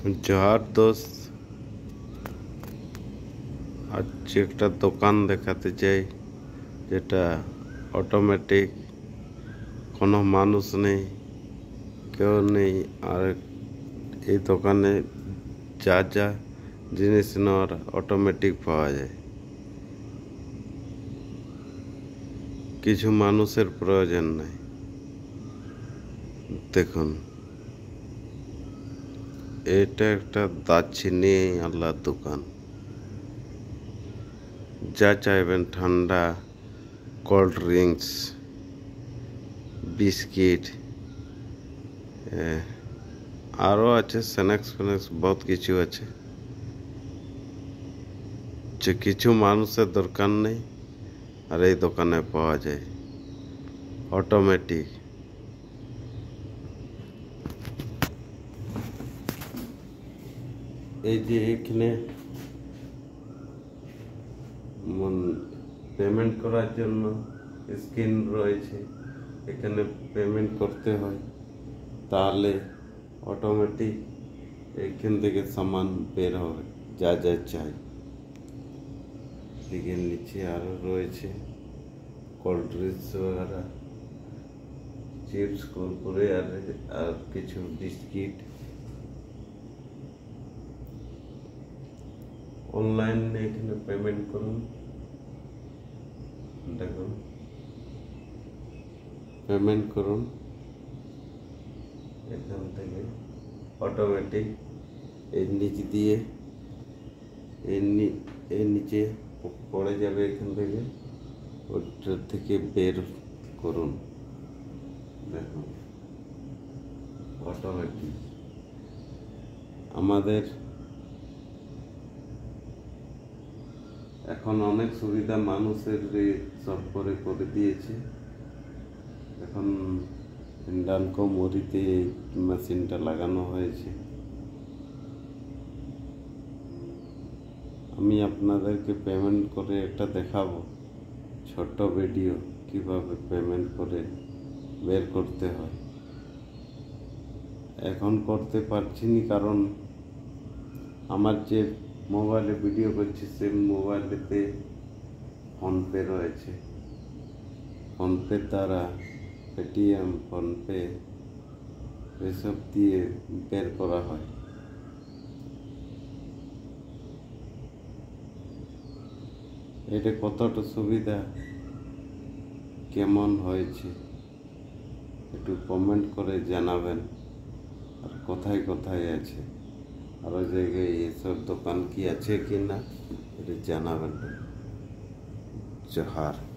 जोहार दोस्त, आज একটা দোকান দেখাতে চাই যেটা অটোমেটিক, কোনো মানুষ নেই, কেউ নেই। আর এই দোকানে যা যা জিনিস নেওয়ার অটোমেটিক পাওয়া যায়, কিছু মানুষের প্রয়োজন নাই। দেখুন, এটা একটা দারচিনি আল্লাহর দোকান। যা চাইবেন, ঠান্ডা, কোল্ড ড্রিঙ্কস, বিস্কিট, আরও আছে স্ন্যাক্স ফ্যাক্স, বহুত কিছু আছে যে কিছু মানুষের দরকার নেই, আর এই দোকানে পাওয়া যায় অটোমেটিক। এই যে এখানে পেমেন্ট করার জন্য স্ক্রিন রয়েছে, এখানে পেমেন্ট করতে হয়, তাহলে অটোমেটিক এখান থেকে সামান বের হবে যা যা চাই। এর নিচে আরও রয়েছে কোল্ড ড্রিঙ্কস वगैरह, চিপস, কুরকুরে, আর কিছু বিস্কিট। অনলাইনে এখানে পেমেন্ট করুন, দেখুন পেমেন্ট করুন, এখান থেকে অটোমেটিক এর নিচ দিয়ে এর নিচে পড়ে যাবে, এখান থেকে ওটার থেকে বের করুন, দেখুন অটোমেটিক। আমাদের এখন অনেক সুবিধা মানুষের সব করে দিয়েছে। এখন ইন্ডানকো মরিতে মেশিনটা লাগানো হয়েছে। আমি আপনাদেরকে পেমেন্ট করে একটা দেখাবো, ছোট্ট ভিডিও, কিভাবে পেমেন্ট করে বের করতে হয়। এখন করতে পারছি না, কারণ আমার যে মোবাইলে ভিডিও করছি সে মোবাইলেতে ফোনপে রয়েছে। ফোনপে দ্বারা পেটিএম, ফোনপে এসব দিয়ে বের করা হয়। এটা কতটা সুবিধা, কেমন হয়েছে একটু কমেন্ট করে জানাবেন। আর কোথায় কোথায় আছে, আরও জায়গায় এসব দোকান কি আছে কি না, এটা জানাবেন। जोहार।